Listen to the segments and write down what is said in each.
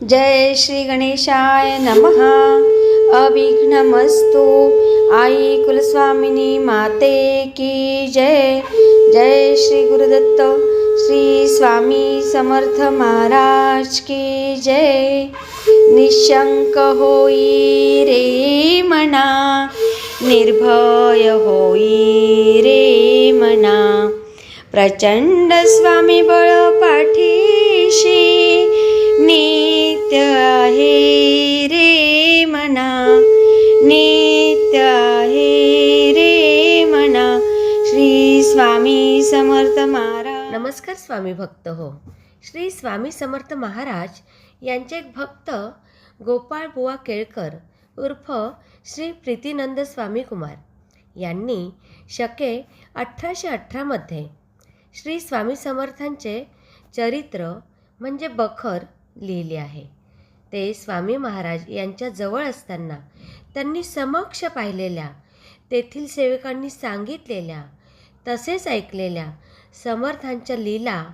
जय श्री गणेशाय नमः. अविघ्नमस्तु. आई कुलस्वामिनी माते की जय. जय श्री गुरुदत्त श्री स्वामी समर्थ महाराज की जय. निशंक होई रे मना, निर्भय होई रे मना. प्रचंड स्वामी बळ पाठीशी, नित्य आहे रे मना, नित्य आहे रे मना. श्री स्वामी समर्थ महाराज. नमस्कार स्वामी भक्त हो. श्री स्वामी समर्थ महाराज यांचे एक भक्त गोपाळ बुवा केळकर उर्फ श्री प्रीतीनंद स्वामी कुमार यांनी शके 1818 श्री स्वामी समर्थांचे चरित्र म्हणजे बखर लिहिले आहे. ते स्वामी महाराज यांच्या जवळ असताना त्यांनी समक्ष पाहिलेल्या, तेथील सेवकांनी सांगितलेल्या तसेच ऐकलेल्या समर्थांच्या लीला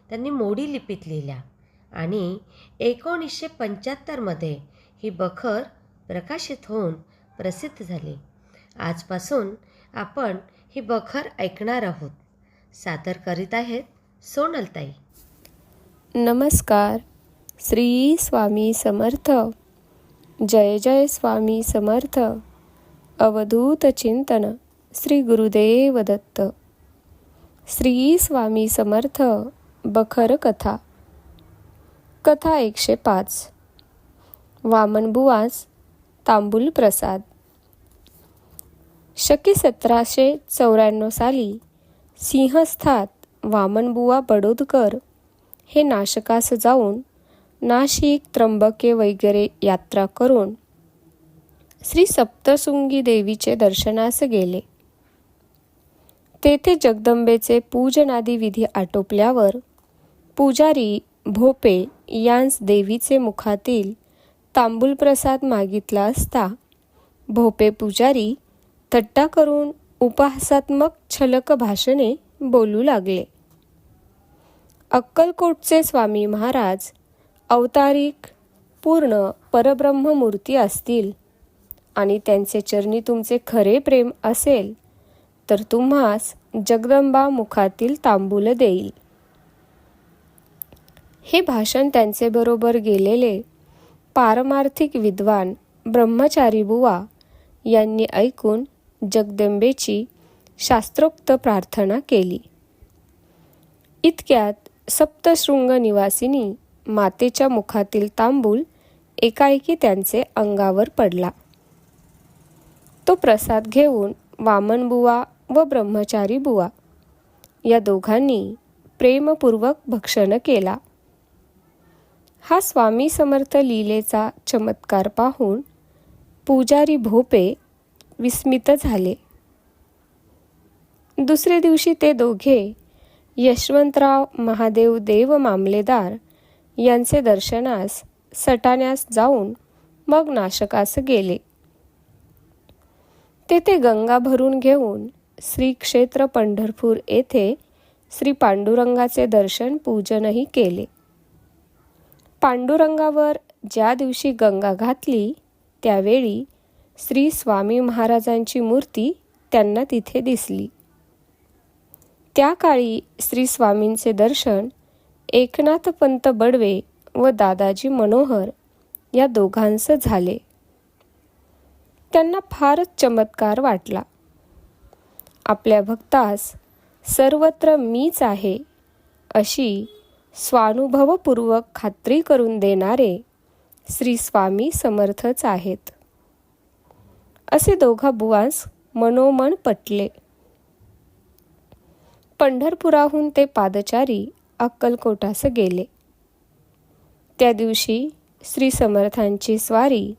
त्यांनी मोडी लिपीत लिहिल्या आणि 1975 ही बखर प्रकाशित होऊन प्रसिद्ध झाली. आजपासून आपण ही बखर ऐकणार आहोत. सादर करीत आहेत सोनलताई. नमस्कार. श्री स्वामी समर्थ. जय जय स्वामी समर्थ. अवधूत चिंतन श्री गुरुदेव दत्त. श्री स्वामी समर्थ बखर कथा. कथा 105. वामनबुवास तांबूल प्रसाद. शके 1794 साली सिंहस्थात वामनबुवा बडोदकर हे नाशकास जाऊन नाशिक, त्र्यंबके वगैरे यात्रा करून श्री सप्तशृंगी देवीचे दर्शनास गेले. तेथे जगदंबेचे पूजनादी विधी आटोपल्यावर पुजारी भोपे यांस देवीचे मुखातील तांबूल प्रसाद मागितला असता भोपे पुजारी थट्टा करून उपहासात्मक छलक भाषणे बोलू लागले. अक्कलकोटचे स्वामी महाराज अवतारिक पूर्ण परब्रह्ममूर्ती असतील आणि त्यांचे चरणी तुमचे खरे प्रेम असेल तर तुम्हास जगदंबा मुखातील तांबूल देईल. हे भाषण त्यांचे बरोबर गेलेले पारमार्थिक विद्वान ब्रह्मचारी बुवा यांनी ऐकून जगदंबेची शास्त्रोक्त प्रार्थना केली. इतक्यात सप्तशृंग निवासिनी मातेच्या मुखातील तांबूल एकाएकी त्यांचे अंगावर पडला. तो प्रसाद घेऊन वामनबुवा व ब्रह्मचारी बुवा या दोघांनी प्रेमपूर्वक भक्षण केला. हा स्वामी समर्थ लीलेचा चमत्कार पाहून पुजारी भोपे विस्मित झाले. दुसरे दिवशी ते दोघे यशवंतराव महादेव देव मामलेदार यांचे दर्शनास सटाण्यास जाऊन मग नाशकास गेले. तेथे गंगा भरून घेऊन श्री क्षेत्र पंढरपूर येथे श्री पांडुरंगाचे दर्शन पूजनही केले. पांडुरंगावर ज्या दिवशी गंगा घातली त्यावेळी श्री स्वामी महाराजांची मूर्ती त्यांना तिथे दिसली. त्या काळी श्री स्वामींचे दर्शन एकनाथपंत बडवे व दादाजी मनोहर या दोघांस झाले. त्यांना फारच चमत्कार वाटला. आपल्या भक्तास सर्वत्र मीच आहे अशी स्वानुभवपूर्वक खात्री करून देणारे श्री स्वामी समर्थच आहेत असे दोघा बुवांस मनोमन पटले. पंढरपुराहून ते पादचारी अक्कलकोटास गेले. त्या दिवशी श्री समर्थांची स्वारी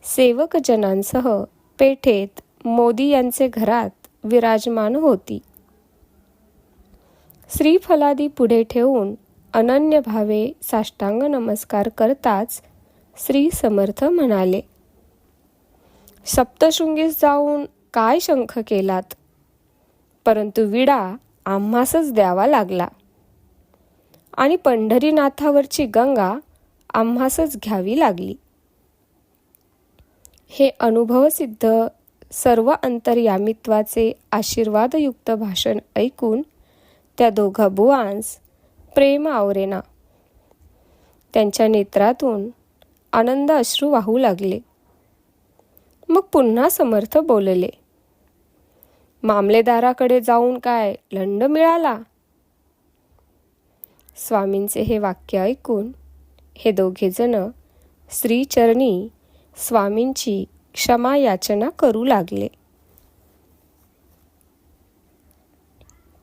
सेवकजनांसह पेठेत मोदी यांचे घरात विराजमान होती. श्रीफलादी पुढे ठेवून अनन्य भावे साष्टांग नमस्कार करताच श्री समर्थ म्हणाले, सप्तशृंगीस जाऊन काय शंख केलात, परंतु विडा आम्हासच द्यावा लागला आणि पंढरीनाथावरची गंगा आम्हासच घ्यावी लागली. हे अनुभवसिद्ध सर्व अंतर्यामित्वाचे आशीर्वादयुक्त भाषण ऐकून त्या दोघा बुवांस प्रेम आवरेना. त्यांच्या नेत्रातून आनंद अश्रू वाहू लागले. मग पुन्हा समर्थ बोलले. मामलेदाराकडे जाऊन काय दंड मिळाला? स्वामींचे हे वाक्य ऐकून हे दोघेजण श्रीचरणी स्वामींची क्षमा याचना करू लागले.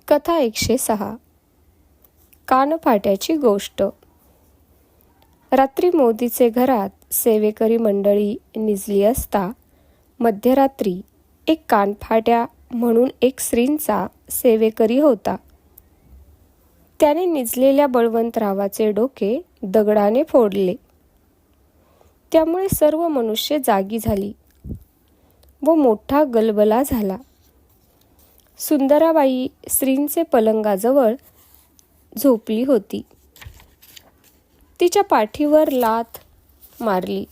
कथा 106. कानफाट्याची गोष्ट. रात्री मोदीचे घरात सेवेकरी मंडळी निजली असता मध्यरात्री एक कानफाट्या म्हणून एक स्त्रींचा सेवेकरी होता. त्याने निजलेल्या बळवंतरावाचे डोके दगडाने फोडले. त्यामुळे सर्व मनुष्य जागी झाली व मोठा गलबला झाला. सुंदराबाई स्त्रींचे पलंगाजवळ झोपली होती. तिच्या पाठीवर लाथ मारली.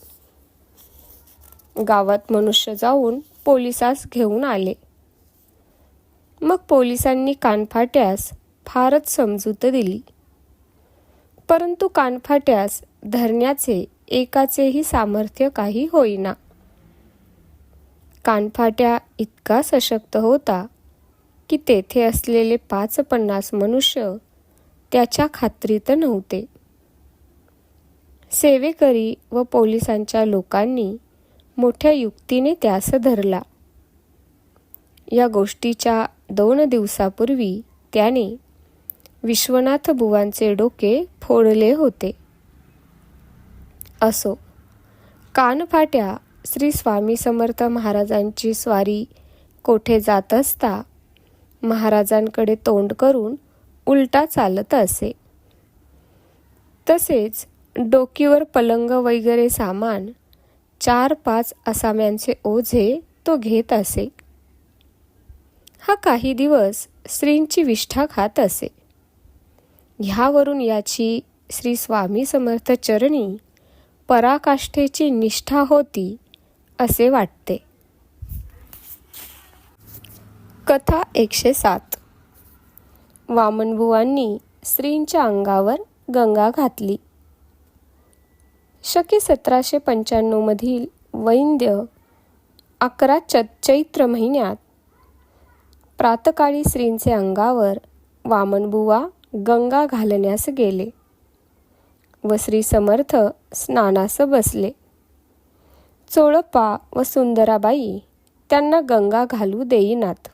गावात मनुष्य जाऊन पोलिसास घेऊन आले. मग पोलिसांनी कानफाट्यास फारच समजूत दिली, परंतु कानफाट्यास धरण्याचे एकाचेही सामर्थ्य काही होईना. कानफाट्या इतका सशक्त होता की तेथे असलेले 50 मनुष्य त्याच्या खात्रीत नव्हते. सेवेकरी व पोलिसांच्या लोकांनी मोठ्या युक्तीने त्यास धरला. या गोष्टीच्या 2 दिवसापूर्वी त्याने विश्वनाथ बुवांचे डोके फोडले होते. असो, कानफाट्या श्री स्वामी समर्थ महाराजांची स्वारी कोठे जात असता महाराजांकडे तोंड करून उलटा चालत असे. तसेच डोकीवर पलंग वगैरे सामान 4-5 आसाम्यांचे ओझे तो घेत असे. हा काही दिवस स्त्रींची विष्ठा खात असे. ह्यावरून याची श्री स्वामी समर्थ चरणी पराकाष्ठेची निष्ठा होती असे वाटते. कथा 107. वामनबुवांनी स्त्रींच्या अंगावर गंगा घातली. शके 1795 मधील वैंद्य 11 चैत्र महिन्यात प्रातकाळी स्त्रींचे अंगावर वामनबुवा गंगा घालण्यास गेले व श्री समर्थ स्नानास बसले. चोळप्पा व सुंदराबाई त्यांना गंगा घालू देईनात.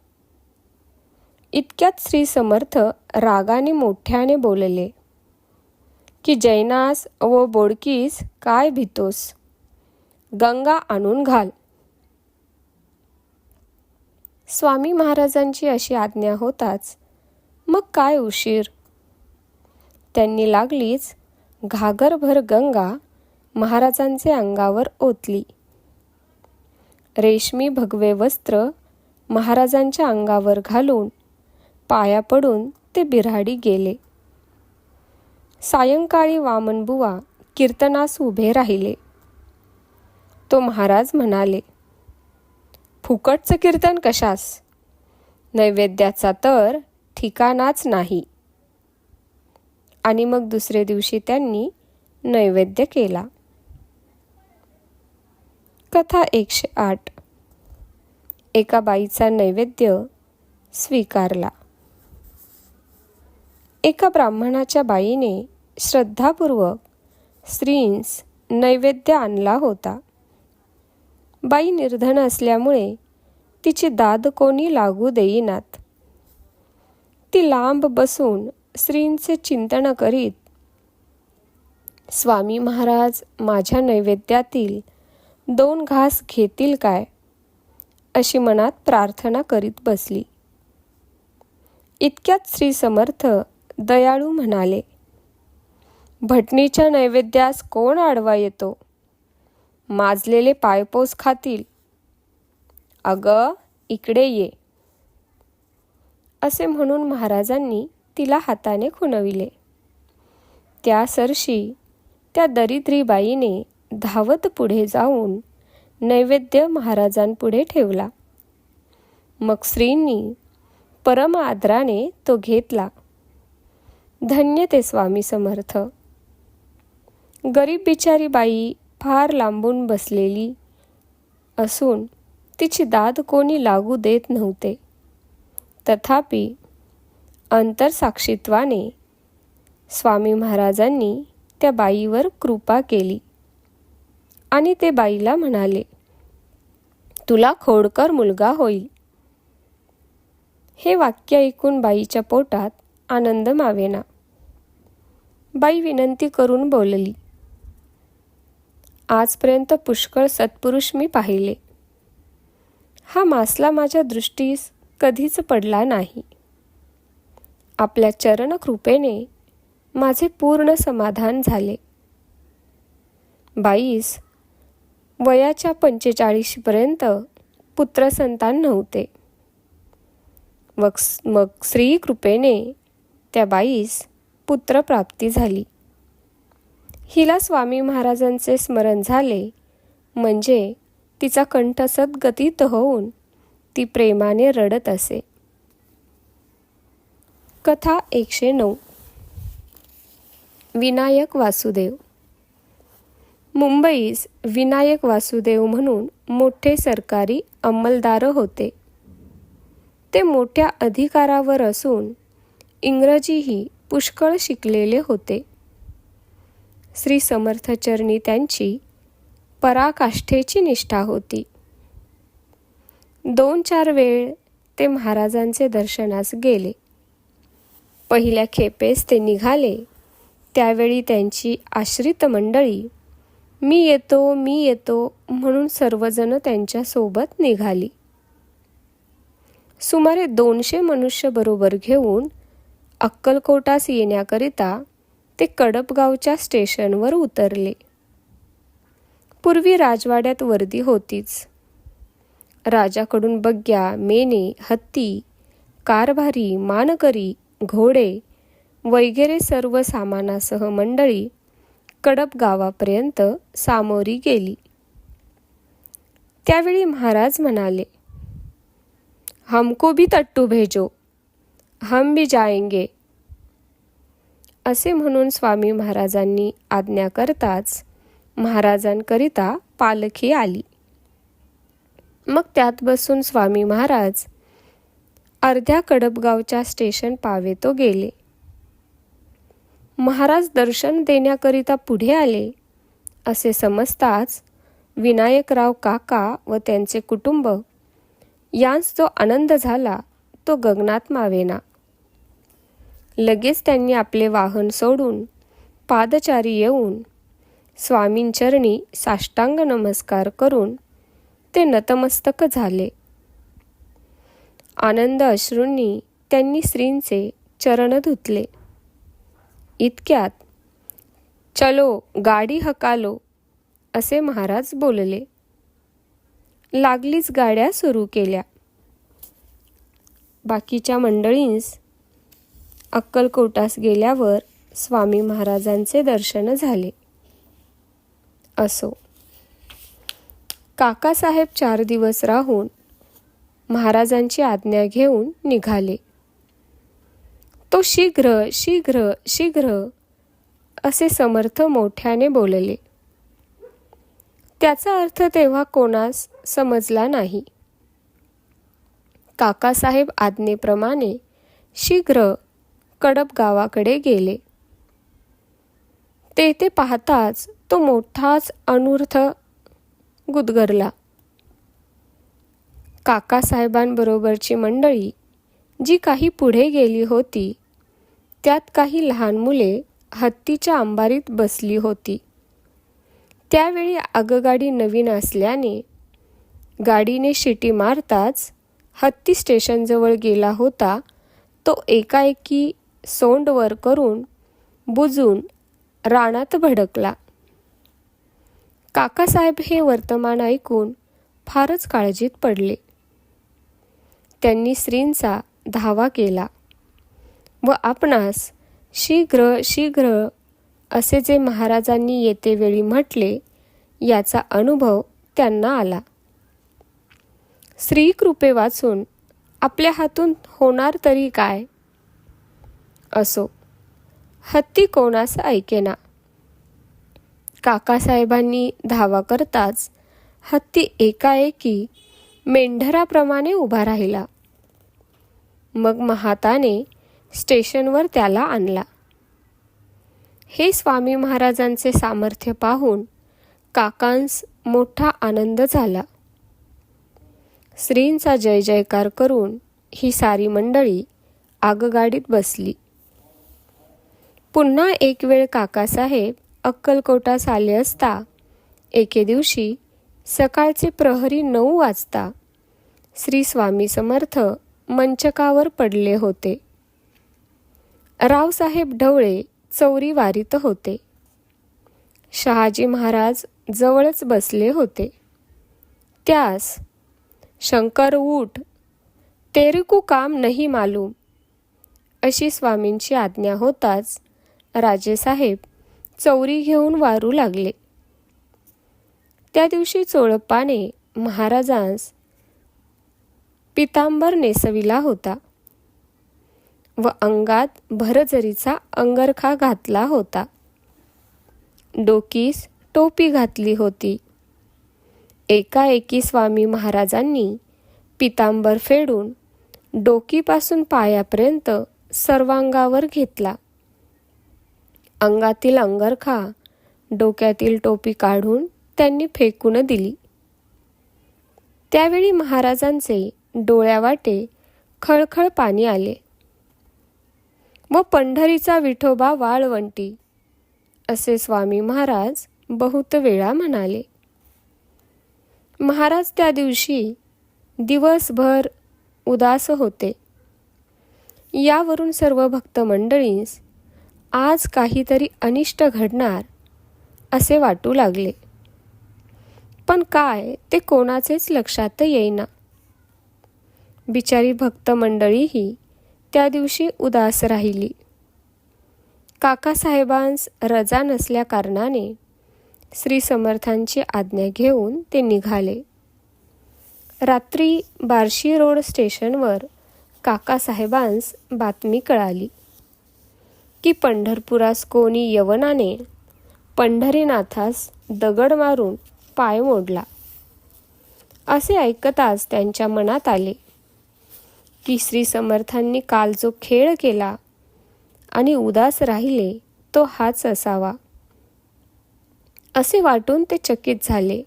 इतक्यात श्री समर्थ रागाने मोठ्याने बोलले की जैनास व बोडकीस काय भितोस, गंगा आणून घाल. स्वामी महाराजांची अशी आज्ञा होताच मग काय उशीर. त्यांनी लागलीच घागरभर गंगा महाराजांचे अंगावर ओतली. रेशमी भगवे वस्त्र महाराजांच्या अंगावर घालून पाया पडून ते बिऱ्हाडी गेले. सायंकाळी वामनबुवा कीर्तनास उभे राहिले. तो महाराज म्हणाले, फुकटचं कीर्तन कशास, नैवेद्याचा तर ठिकाणाच नाही. आणि मग दुसरे दिवशी त्यांनी नैवेद्य केला. कथा 108. एका बाईचा नैवेद्य स्वीकारला. एका ब्राह्मणाच्या बाईने श्रद्धापूर्वक स्त्रींस नैवेद्य आणला होता. बाई निर्धन असल्यामुळे तिची दाद कोणी लागू देईनात. ती लांब बसून स्त्रींचे चिंतन करीत, स्वामी महाराज माझ्या नैवेद्यातील 2 घास घेतील काय, अशी मनात प्रार्थना करीत बसली. इतक्यात श्री समर्थ दयाळू म्हणाले, भटणीच्या नैवेद्यास कोण आडवा येतो, माजलेले पायपोस खातील. अगं इकडे ये. असे म्हणून महाराजांनी तिला हाताने खुणविले. त्या सरशी त्या दरिद्री बाईने धावत पुढे जाऊन नैवेद्य महाराजांपुढे ठेवला. मग स्त्रींनी परम आदराने तो घेतला. धन्य ते स्वामी समर्थ. गरीब बिचारी बाई फार लांबून बसलेली असून तिची दाद कोणी लागू देत नव्हते. तथापि अंतरसाक्षित्वाने स्वामी महाराजांनी त्या बाईवर कृपा केली आणि ते बाईला म्हणाले, तुला खोडकर मुलगा होईल. हे वाक्य ऐकून बाईच्या पोटात आनंद मावेना. बाई विनंती करून बोलली, आजपर्यंत पुष्कळ सत्पुरुष मी पाहिले. हा मासला माझ्या दृष्टीस कधीच पडला नाही. आपल्या चरणकृपेने माझे पूर्ण समाधान झाले. बाईस वयाच्या 45पर्यंत पुत्रसंतान नव्हते. मग श्री कृपेने त्या बाईस पुत्रप्राप्ती झाली. हिला स्वामी महाराजांचे स्मरण झाले म्हणजे तिचा कंठ सद्गतीत होऊन ती प्रेमाने रडत असे. कथा 109. विनायक वासुदेव. मुंबईस विनायक वासुदेव म्हणून मोठे सरकारी अंमलदार होते. ते मोठ्या अधिकारावर असून इंग्रजीही पुष्कळ शिकलेले होते. श्री समर्थचरणी त्यांची पराकाष्ठेची निष्ठा होती. 2-4 वेळ ते महाराजांचे दर्शनास गेले. पहिल्या खेपेस ते निघाले त्यावेळी त्यांची आश्रित मंडळी मी येतो म्हणून सर्वजण त्यांच्या सोबत निघाली. सुमारे 200 मनुष्य बरोबर घेऊन अक्कलकोटास येण्याकरिता ते कडपगावच्या स्टेशनवर उतरले. पूर्वी राजवाड्यात वर्दी होतीच. राजाकडून बग्या, मेने, हत्ती, कारभारी, मानकरी, घोडे वगैरे सर्व सामानासह मंडळी कडपगावापर्यंत सामोरी गेली. त्यावेळी महाराज म्हणाले, हमको भी तट्टू भेजो, हम भी जाएंगे. असे म्हणून स्वामी महाराजांनी आज्ञा करताच महाराजांकरिता पालखी आली. मग त्यात बसून स्वामी महाराज अर्ध्या कडपगावच्या स्टेशन पावेतो गेले. महाराज दर्शन देण्याकरिता पुढे आले असे समजताच विनायकराव काका व त्यांचे कुटुंब यांस जो आनंद झाला तो गगनात मावेना. लगेच त्यांनी आपले वाहन सोडून पादचारी येऊन स्वामींचरणी साष्टांग नमस्कार करून ते नतमस्तक झाले. आनंद अश्रूंनी त्यांनी श्रींचे चरण धुतले. इतक्यात चलो गाडी हकालो असे महाराज बोलले. लागलीच गाड्या सुरू केल्या. बाकीच्या मंडळींस अक्कलकोटास गेल्यावर स्वामी महाराजांचे दर्शन झाले. असो, काकासाहेब 4 दिवस राहून महाराजांची आज्ञा घेऊन निघाले. तो शीघ्र शीघ्र शीघ्र असे समर्थ मोठ्याने बोलले. त्याचा अर्थ तेव्हा कोणास समजला नाही. काकासाहेब आज्ञेप्रमाणे शीघ्र कडपगावाकडे गेले. ते पाहताच तो मोठाच अनूर्थ गुदगरला. काकासाहेबांबरोबरची मंडळी जी काही पुढे गेली होती त्यात काही लहान मुले हत्तीच्या अंबारीत बसली होती. त्यावेळी आगगाडी नवीन असल्याने गाडीने शिटी मारताच हत्ती स्टेशनजवळ गेला होता तो एकाएकी सोंड वर करून बुजून रानात भडकला. काकासाहेब हे वर्तमान ऐकून फारच काळजीत पडले. त्यांनी श्रींचा धावा केला व आपणास शीघ्र शीघ्र असे जे महाराजांनी येतेवेळी म्हटले याचा अनुभव त्यांना आला. श्रीकृपे वाचून आपल्या हातून होणार तरी काय? असो, हत्ती कोणास ऐकेना. काकासाहेबांनी धावा करताच हत्ती एकाएकी मेंढराप्रमाणे उभा राहिला. मग महाताने स्टेशनवर त्याला आणला. हे स्वामी महाराजांचे सामर्थ्य पाहून काकांस मोठा आनंद झाला. श्रींचा जय जयकार करून ही सारी मंडळी आगगाडीत बसली. पुन्हा एक वेळ काकासाहेब अक्कलकोटास आले असता एके दिवशी सकाळचे प्रहरी 9 वाजता श्री स्वामी समर्थ मंचकावर पडले होते. रावसाहेब ढवळे चौरी वारीत होते. शहाजी महाराज जवळच बसले होते. त्यास शंकर उठ, तेरे को काम नहीं मालूम अशी स्वामींची आज्ञा होताच राजेसाहेब चौरी घेऊन वारू लागले. त्या दिवशी चोळप्पाने महाराजांस पितांबर नेसविला होता व अंगात भरजरीचा अंगरखा घातला होता. डोकीस टोपी घातली होती. एकाएकी स्वामी महाराजांनी पितांबर फेडून डोकीपासून पायापर्यंत सर्वांगावर घेतला. अंगातील अंगरखा, डोक्यातील टोपी काढून त्यांनी फेकून दिली. त्यावेळी महाराजांचे डोळ्यावाटे खळखळ पाणी आले व पंढरीचा विठोबा वाळवंटी असे स्वामी महाराज बहुत वेळा म्हणाले. महाराज त्या दिवशी दिवसभर उदास होते. यावरून सर्व भक्त मंडळींस आज काहीतरी अनिष्ट घडणार असे वाटू लागले. पण काय ते कोणाचेच लक्षात येईना. बिचारी भक्त मंडळीही त्या दिवशी उदास राहिली. काकासाहेबांस रजा नसल्या कारणाने श्री समर्थांची आज्ञा घेऊन ते निघाले. रात्री बार्शी रोड स्टेशनवर काकासाहेबांस बातमी कळाली की पंढरपुरास कोणी यवनाने पंढरीनाथास दगड मारून पाय मोडला. असे ऐकताच त्यांच्या मनात आले की श्री समर्थांनी काल जो खेळ केला आणि उदास राहिले तो हाच असावा. असे वाटून ते चकित झाले.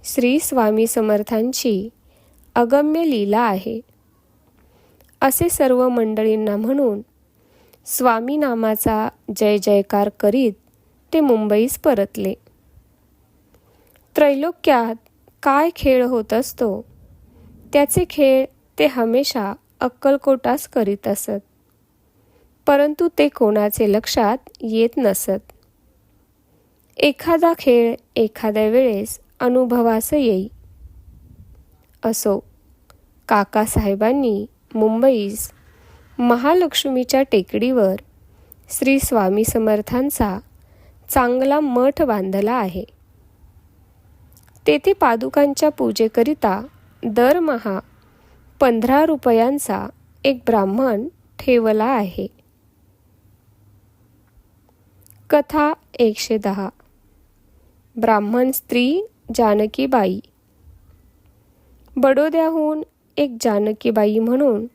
श्री स्वामी समर्थांची अगम्य लीला आहे असे सर्व मंडळींना म्हणून स्वामी नामाचा जय जयकार करीत ते मुंबईस परतले. त्रैलोक्यात काय खेळ होत असतो त्याचे खेळ ते हमेशा अक्कलकोटास करीत असत, परंतु ते कोणाचे लक्षात येत नसत. एखादा खेळ एखाद्या वेळेस अनुभवास येई. असो, काकासाहेबांनी मुंबईस महालक्ष्मीच्या टेकडीवर श्री स्वामी समर्थांचा चांगला मठ बांधला आहे. तेथे पादुकांच्या पूजेकरिता दरमहा 15 रुपयांचा एक ब्राह्मण ठेवला आहे. कथा 110. ब्राह्मण स्त्री जानकीबाई. बडोद्याहून एक जानकीबाई म्हणून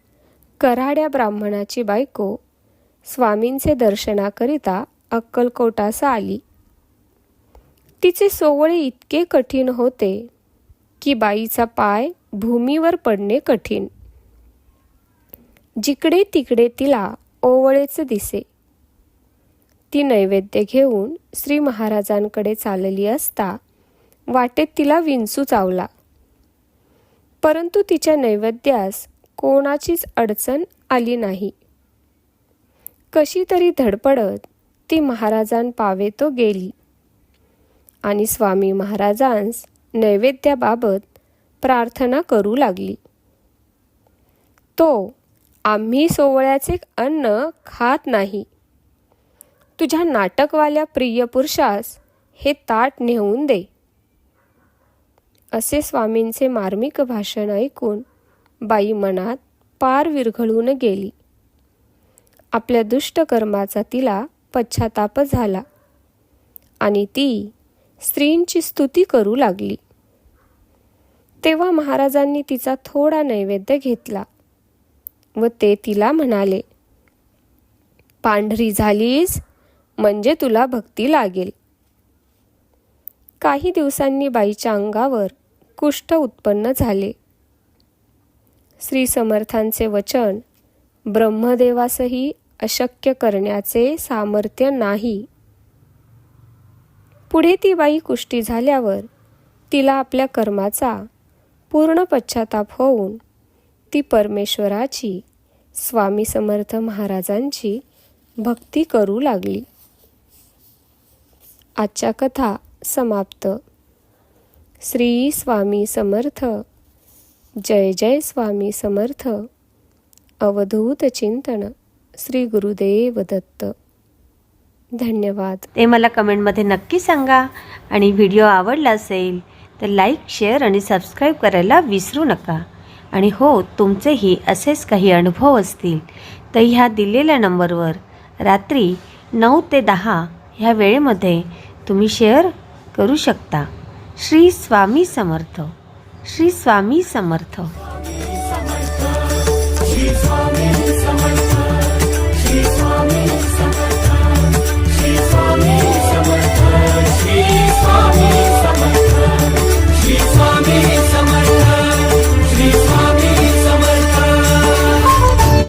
कऱ्हाड्या ब्राह्मणाची बायको स्वामींचे दर्शनाकरिता अक्कलकोटास आली. तिचे सोवळे इतके कठीण होते की बाईचा पाय भूमीवर पडणे कठीण. जिकडे तिकडे तिला ओवळेच दिसे. ती नैवेद्य घेऊन श्री महाराजांकडे चालली असता वाटेत तिला विंचू चावला. परंतु तिच्या नैवेद्यास कोणाचीच अडचण आली नाही. कशी तरी धडपडत ती महाराजांपावे तो गेली आणि स्वामी महाराजांस नैवेद्याबाबत प्रार्थना करू लागली. तो आम्ही सोवळ्याचे अन्न खात नाही, तुझ्या नाटकवाल्या प्रिय पुरुषास हे ताट नेऊन दे. असे स्वामींचे मार्मिक भाषण ऐकून बाई मनात पार विरघळून गेली. आपल्या दुष्ट कर्माचा तिला पश्चाताप झाला आणि ती स्त्रींची स्तुती करू लागली. तेव्हा महाराजांनी तिचा थोडा नैवेद्य घेतला व ते तिला म्हणाले, पांढरी झालीस म्हणजे तुला भक्ती लागेल. काही दिवसांनी बाईच्या अंगावर कुष्ठ उत्पन्न झाले. श्री समर्थांचे वचन ब्रह्मदेवासही अशक्य करण्याचे सामर्थ्य नाही. पुढे ती बाई कुष्ठी झाल्यावर तिला आपल्या कर्माचा पूर्ण पश्चाताप होऊन ती परमेश्वराची, स्वामी समर्थ महाराजांची भक्ती करू लागली. आजच्या कथा समाप्त. श्री स्वामी समर्थ. जय जय स्वामी समर्थ. अवधूत चिंतन. श्री गुरुदेव दत्त. धन्यवाद. ते मला कमेंटमध्ये नक्की सांगा आणि व्हिडिओ आवडला असेल तर लाईक, शेअर आणि सबस्क्राईब करायला विसरू नका. आणि हो, तुमचेही असेच काही अनुभव असतील तर ह्या दिलेल्या नंबरवर रात्री 9 ते 10 ह्या वेळेमध्ये तुम्ही शेअर करू शकता. श्री स्वामी समर्थ. श्री स्वामी समर्थ. श्री स्वामी